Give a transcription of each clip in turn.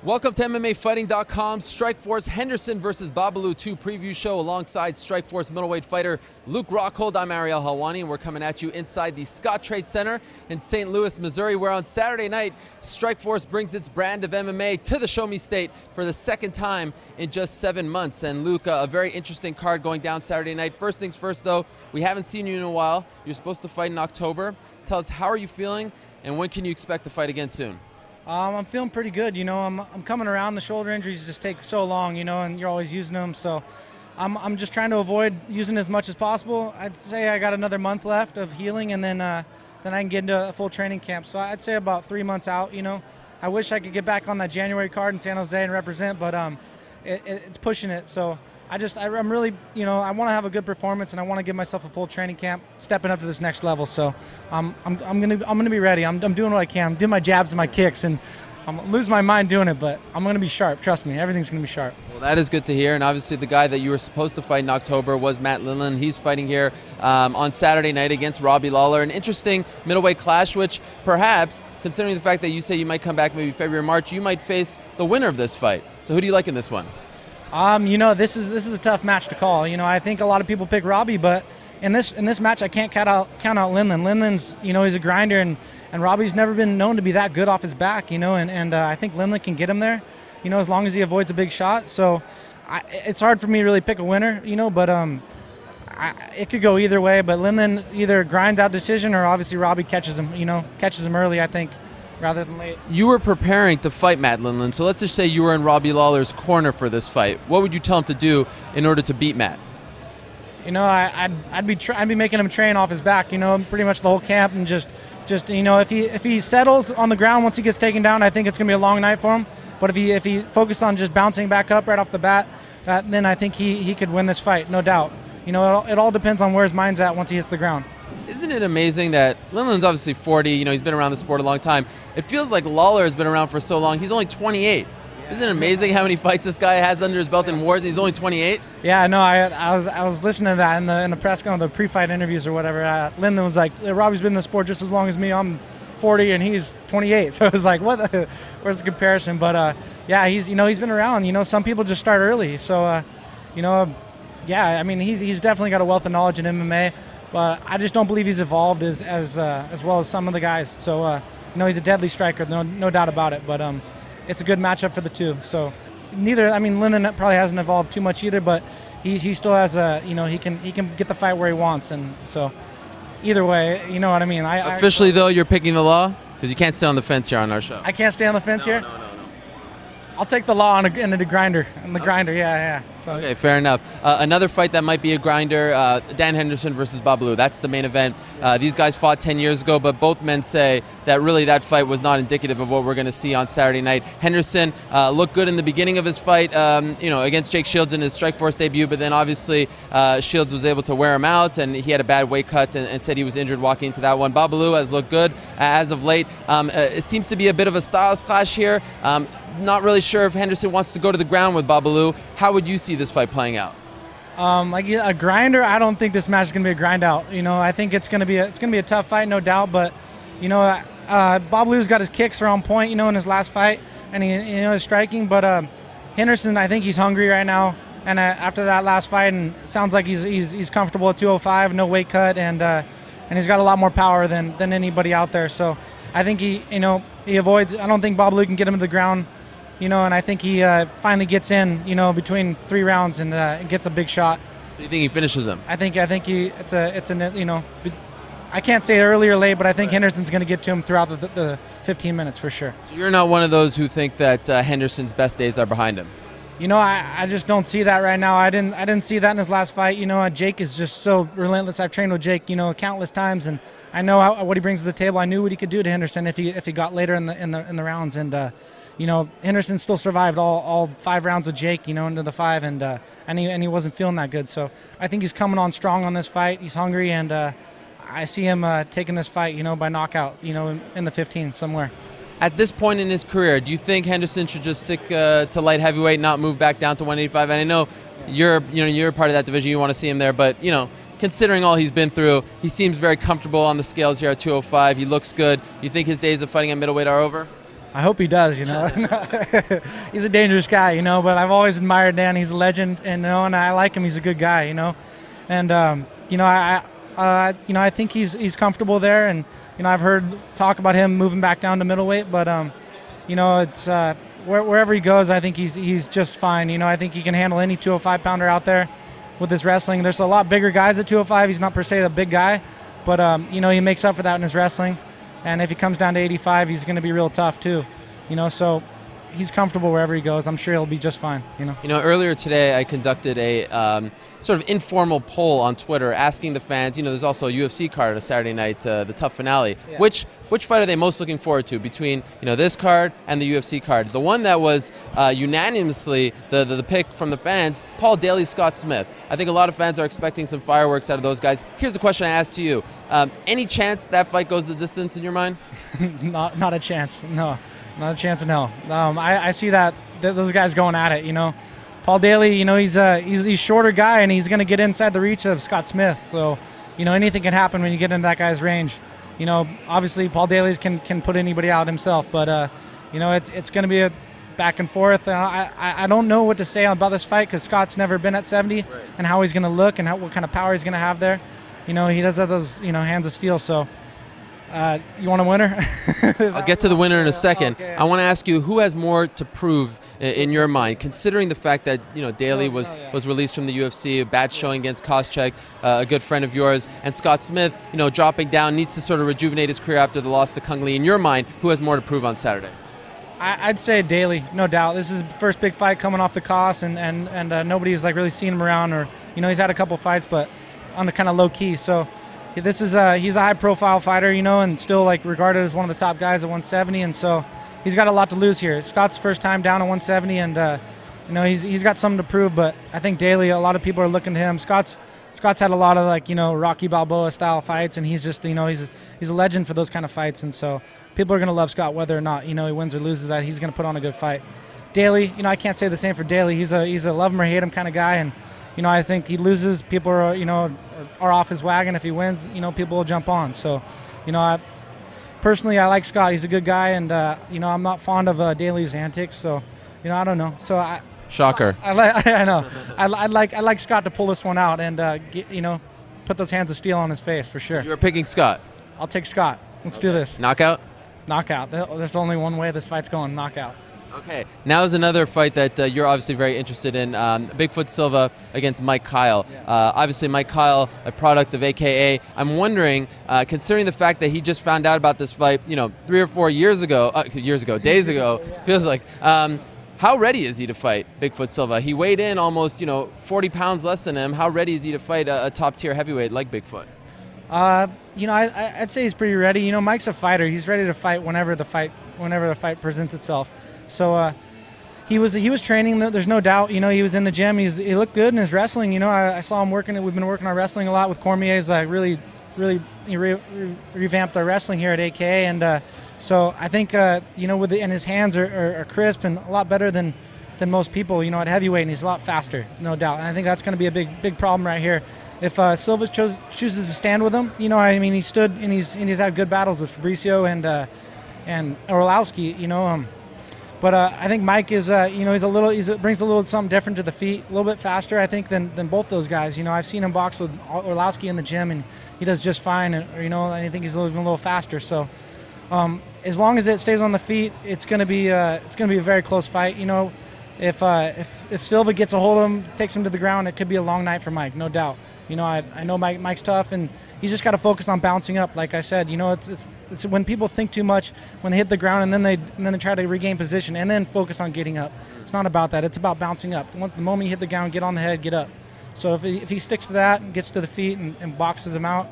Welcome to MMAfighting.com's Strikeforce Henderson versus Babalu 2 preview show alongside Strikeforce middleweight fighter Luke Rockhold. I'm Ariel Helwani, and we're coming at you inside the Scott Trade Center in St. Louis, Missouri, where on Saturday night, Strikeforce brings its brand of MMA to the Show Me State for the second time in just 7 months. And Luke, a very interesting card going down Saturday night. First things first, though, we haven't seen you in a while. You're supposed to fight in October. Tell us, how are you feeling, and when can you expect to fight again soon? I'm feeling pretty good. I'm coming around. The shoulder injuries just take so long, and you're always using them. So I'm just trying to avoid using as much as possible. I'd say I got another month left of healing, and then I can get into a full training camp. So I'd say about 3 months out. I wish I could get back on that January card in San Jose and represent, but it's pushing it. So I'm really, I want to have a good performance, and I want to give myself a full training camp, stepping up to this next level. So I'm gonna be ready. I'm doing what I can. I'm doing my jabs and my kicks, and I'm losing my mind doing it, but I'm gonna be sharp. Trust me, everything's gonna be sharp. Well, that is good to hear. And obviously, the guy that you were supposed to fight in October was Matt Lindland. He's fighting here on Saturday night against Robbie Lawler. An interesting middleweight clash, which perhaps, considering the fact that you say you might come back maybe February, March, you might face the winner of this fight. So who do you like in this one? This is a tough match to call. I think a lot of people pick Robbie, but in this match, I can't count out Lindland. Lindland's, he's a grinder, and Robbie's never been known to be that good off his back, and I think Lindland can get him there, as long as he avoids a big shot. So it's hard for me to really pick a winner, but it could go either way. But Lindland either grinds out decision, or obviously Robbie catches him early, I think, rather than late. You were preparing to fight Matt Lindland, so let's just say you were in Robbie Lawler's corner for this fight. What would you tell him to do in order to beat Matt? I'd be making him train off his back, pretty much the whole camp, and just if he settles on the ground once he gets taken down, I think it's gonna be a long night for him. But if he focused on just bouncing back up right off the bat, then I think he could win this fight, no doubt. It all depends on where his mind's at once he hits the ground. Isn't it amazing that Lindland's obviously 40, he's been around the sport a long time. It feels like Lawler has been around for so long. He's only 28. Yeah. Isn't it amazing how many fights this guy has under his belt in wars, and he's only 28? Yeah, no, I was listening to that in the press the pre-fight interviews or whatever. Lindland was like, Robbie's been in the sport just as long as me. I'm 40 and he's 28. So it was like, where's the comparison? But yeah, he's been around. Some people just start early. So yeah, I mean, he's definitely got a wealth of knowledge in MMA. But I just don't believe he's evolved as well as some of the guys. So he's a deadly striker, no doubt about it. But it's a good matchup for the two. So Lindland probably hasn't evolved too much either, but he still has he can get the fight where he wants, and so either way, you know what I mean. Officially though, you're picking the law, because you can't stay on the fence here on our show. I can't stay on the fence here. No. I'll take the law and the grinder. Yeah. So. Okay, fair enough. Another fight that might be a grinder, Dan Henderson versus Babalu. That's the main event. These guys fought 10 years ago, but both men say that really that fight was not indicative of what we're going to see on Saturday night. Henderson looked good in the beginning of his fight, against Jake Shields in his Strikeforce debut, but then obviously Shields was able to wear him out, and he had a bad weight cut and said he was injured walking into that one. Babalu has looked good as of late. It seems to be a bit of a styles clash here. Not really sure if Henderson wants to go to the ground with Babalu. How would you see this fight playing out? Like a grinder, I don't think this match is gonna be a grind out. I think it's gonna be a tough fight, no doubt. But Babalu's got his kicks are on point, in his last fight, and his striking. But Henderson, I think he's hungry right now. And after that last fight, and it sounds like he's comfortable at 205, no weight cut, and he's got a lot more power than anybody out there. So I think he avoids. I don't think Babalu can get him to the ground. And I think he finally gets in, between 3 rounds and gets a big shot. So you think he finishes him? I think I can't say early or late, but I think Henderson's going to get to him throughout the 15 minutes for sure. So you're not one of those who think that Henderson's best days are behind him? I just don't see that right now. I didn't see that in his last fight. Jake is just so relentless. I've trained with Jake, countless times, and I know what he brings to the table. I knew what he could do to Henderson if he got later in the rounds, and Henderson still survived all 5 rounds with Jake, into the 5, and he wasn't feeling that good. So I think he's coming on strong on this fight. He's hungry, and I see him taking this fight, by knockout, in the 15 somewhere. At this point in his career, do you think Henderson should just stick to light heavyweight, not move back down to 185? And I know you're part of that division. You want to see him there, but considering all he's been through, he seems very comfortable on the scales here at 205. He looks good. You think his days of fighting at middleweight are over? I hope he does, you know. He's a dangerous guy, you know, but I've always admired Dan. He's a legend, and you know, and I like him. He's a good guy, you know. And you know, I think he's comfortable there, and you know, I've heard talk about him moving back down to middleweight, but you know, it's wherever he goes, I think he's just fine. You know, I think he can handle any 205-pounder out there with his wrestling. There's a lot bigger guys at 205. He's not per se a big guy, but you know, he makes up for that in his wrestling. And if he comes down to 85, he's going to be real tough too, you know. So he's comfortable wherever he goes. I'm sure he'll be just fine, you know. You know, earlier today I conducted a sort of informal poll on Twitter asking the fans. You know, there's also a UFC card on a Saturday night, the Tough Finale. Yeah. Which fight are they most looking forward to between, you know, this card and the UFC card? The one that was unanimously the pick from the fans, Paul Daly, Scott Smith. I think a lot of fans are expecting some fireworks out of those guys. Here's the question I asked to you: any chance that fight goes the distance in your mind? Not a chance. No, not a chance in hell. I see that those guys going at it. You know, Paul Daly. You know, he's a shorter guy, and he's going to get inside the reach of Scott Smith. So, you know, anything can happen when you get into that guy's range. You know, obviously Paul Daly can put anybody out himself, but you know, it's going to be a back and forth. And I don't know what to say about this fight because Scott's never been at 70, right, and how he's going to look and what kind of power he's going to have there. You know, he does have those, you know, hands of steel. So you want a winner? I'll get to the winner in a second. Okay. I want to ask you, who has more to prove in your mind, considering the fact that, you know, Daly was released from the UFC, a bad showing against Koscheck, a good friend of yours, and Scott Smith, you know, dropping down, needs to sort of rejuvenate his career after the loss to Kung Lee. In your mind, who has more to prove on Saturday? I'd say Daly, no doubt. This is his first big fight coming off the Koss, and nobody's like really seen him around, or, you know, he's had a couple fights, but on the kind of low key. So this is he's a high profile fighter, you know, and still like regarded as one of the top guys at 170, and so he's got a lot to lose here. Scott's first time down at 170, and you know, he's got something to prove. But I think Daly, a lot of people are looking to him. Scott's had a lot of, like, you know, Rocky Balboa style fights, and he's just, you know, he's a legend for those kind of fights, and so people are going to love Scott whether or not, you know, he wins or loses. He's going to put on a good fight. Daly, you know, I can't say the same for Daly. He's a love him or hate him kind of guy, and you know, I think he loses, people are, you know, are off his wagon. If he wins, you know, people will jump on. So, you know, personally, I like Scott. He's a good guy, and you know, I'm not fond of Daly's antics. So, you know, I don't know. So shocker. I know. I'd like Scott to pull this one out and you know, put those hands of steel on his face for sure. You're picking Scott. I'll take Scott. Let's do this. Knockout. Knockout. There's only one way this fight's going. Knockout. Okay, now is another fight that you're obviously very interested in, Bigfoot Silva against Mike Kyle. Obviously Mike Kyle, a product of AKA. I'm wondering, considering the fact that he just found out about this fight, you know, 3 or 4 years ago, days ago, feels like, how ready is he to fight Bigfoot Silva? He weighed in almost, you know, 40 pounds less than him. How ready is he to fight a top-tier heavyweight like Bigfoot? You know, I'd say he's pretty ready. You know, Mike's a fighter. He's ready to fight whenever the fight presents itself. So he was training. There's no doubt. You know, he was in the gym. He looked good in his wrestling. You know, I saw him working. We've been working on wrestling a lot with Cormier's. Really revamped our wrestling here at AKA, and so I think you know, and his hands are crisp and a lot better than most people. You know, at heavyweight, and he's a lot faster, no doubt. And I think that's going to be a big problem right here. If Silva chooses to stand with him, you know, I mean, he stood and he's had good battles with Fabricio and Orlowski. You know. But I think Mike is, you know, brings a little something different to the feet, a little bit faster, I think, than both those guys. You know, I've seen him box with Orlowski in the gym, and he does just fine. And, you know, I think he's even a little faster. So, as long as it stays on the feet, it's going to be a very close fight. You know, if Silva gets a hold of him, takes him to the ground, it could be a long night for Mike, no doubt. You know, I know Mike's tough, and he's just got to focus on bouncing up. Like I said, you know, it's when people think too much when they hit the ground, and then they try to regain position and then focus on getting up. It's not about that. It's about bouncing up. Once the moment you hit the ground, get on the head, get up. So if he sticks to that and gets to the feet and boxes him out,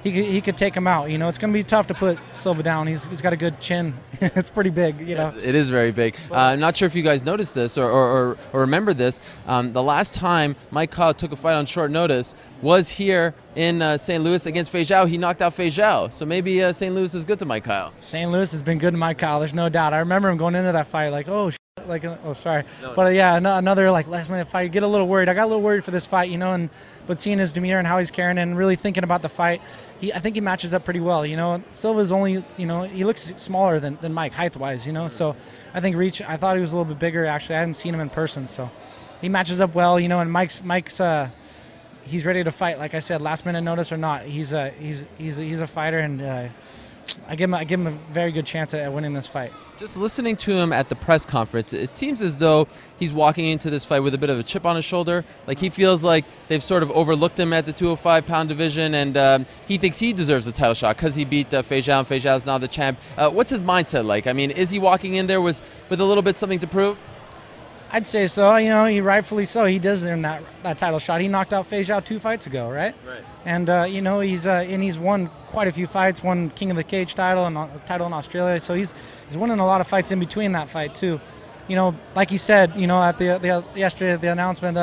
he could take him out. You know, it's going to be tough to put Silva down. He's got a good chin. It's pretty big, you know. It is very big. I'm not sure if you guys noticed this or remember this. The last time Mike Kyle took a fight on short notice was here in St. Louis against Fei Zhao. He knocked out Fei Zhao. So maybe St. Louis is good to Mike Kyle. St. Louis has been good to Mike Kyle. There's no doubt. I remember him going into that fight like, oh, like, oh, sorry. No, but yeah, another like last minute fight. You get a little worried. I got a little worried for this fight, you know, but seeing his demeanor and how he's carrying it and really thinking about the fight, I think he matches up pretty well. Silva's only, he looks smaller than Mike height-wise, so I think reach, I thought he was a little bit bigger, actually. I hadn't seen him in person, so he matches up well, and Mike's he's ready to fight. Like I said, last minute notice or not, he's a fighter, and I give him a very good chance at winning this fight. Just listening to him at the press conference, it seems as though he's walking into this fight with a bit of a chip on his shoulder. Like he feels like they've sort of overlooked him at the 205-pound division, and he thinks he deserves a title shot because he beat Fei Zhao, and Fei Zhao's now the champ. What's his mindset like? I mean, is he walking in there with a little bit something to prove? I'd say so. He rightfully so. He does earn that title shot. He knocked out Fei Zhao 2 fights ago, right? Right. And he's won quite a few fights. Won King of the Cage title and title in Australia. So he's winning a lot of fights in between that fight too. Like he said, at the yesterday at the announcement,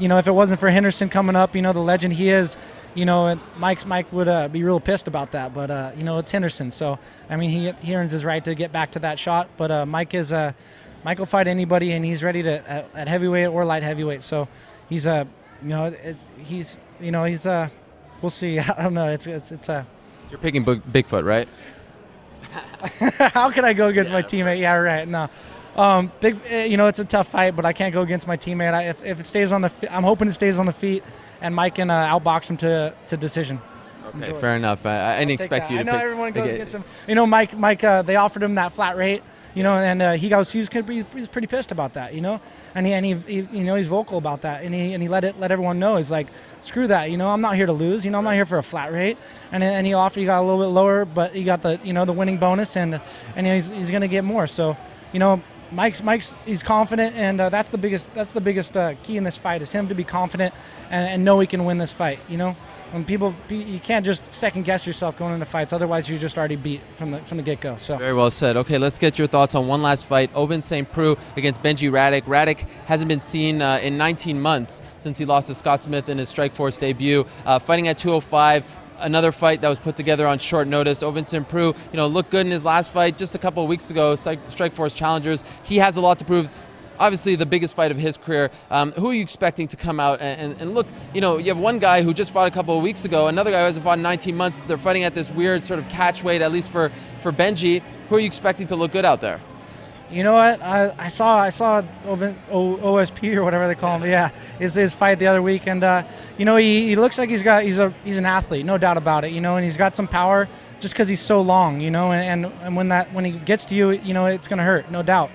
if it wasn't for Henderson coming up, the legend he is, Mike would be real pissed about that. But it's Henderson, so I mean he earns his right to get back to that shot. But Mike will fight anybody, and he's ready to at heavyweight or light heavyweight. So he's we'll see. I don't know. It's You're picking Bigfoot, right? How can I go against my teammate? Yeah, right. No. It's a tough fight, but I can't go against my teammate. If it stays on I'm hoping it stays on the feet, and Mike can outbox him to decision. Okay, fair enough. I didn't expect you to pick. I know everyone goes against him. Mike, they offered him that flat rate. And he was pretty pissed about that, and he's vocal about that, and he let everyone know. He's like, screw that, I'm not here to lose, I'm not here for a flat rate, and he offered, he got a little bit lower, but he got the the winning bonus, and he's gonna get more. So, Mike's he's confident, and that's the biggest key in this fight is him to be confident and know he can win this fight. When you can't just second guess yourself going into fights, otherwise you're just already beat from the get-go. So very well said. Okay, let's get your thoughts on one last fight. Ovin St. Preux against Benji Radek. Radek hasn't been seen in 19 months since he lost to Scott Smith in his Strikeforce debut. Fighting at 205. Another fight that was put together on short notice. Ovin St. Preux, looked good in his last fight just a couple of weeks ago. Strikeforce challengers. He has a lot to prove. Obviously the biggest fight of his career. Who are you expecting to come out and look, you have one guy who just fought a couple of weeks ago, another guy who hasn't fought in 19 months. They're fighting at this weird sort of catch weight, at least for Benji. Who are you expecting to look good out there? You know what? I saw OSP or whatever they call him. Yeah, his fight the other week, and he looks like he's an athlete, no doubt about it. And he's got some power just because he's so long. And when he gets to you, it's gonna hurt, no doubt.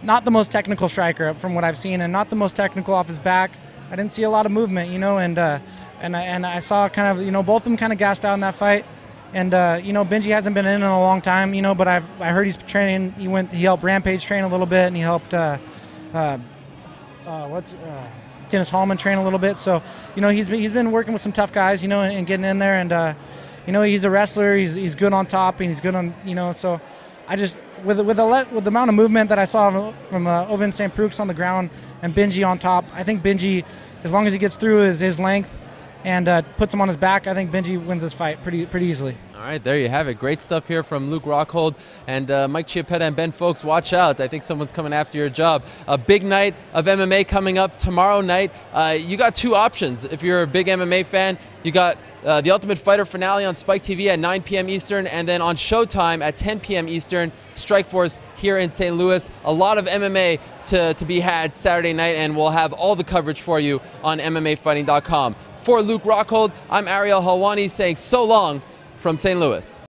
Not the most technical striker from what I've seen, and not the most technical off his back. I didn't see a lot of movement, and I saw kind of, both of them kind of gassed out in that fight. And Benji hasn't been in a long time, but I heard he's training. He helped Rampage train a little bit, and he helped Dennis Hallman train a little bit. So he's been working with some tough guys, and getting in there, and he's a wrestler. He's good on top, and he's good on So I just with the amount of movement that I saw from Ovin St. Preux on the ground and Benji on top, I think Benji, as long as he gets through his length and puts him on his back, I think Benji wins this fight pretty easily. All right, there you have it. Great stuff here from Luke Rockhold and Mike Chiappetta and Ben Folks. Watch out. I think someone's coming after your job. A big night of MMA coming up tomorrow night. You got two options. If you're a big MMA fan, you got The Ultimate Fighter finale on Spike TV at 9 p.m. Eastern, and then on Showtime at 10 p.m. Eastern, Strikeforce here in St. Louis. A lot of MMA to be had Saturday night, and we'll have all the coverage for you on MMAfighting.com. For Luke Rockhold, I'm Ariel Helwani saying so long from St. Louis.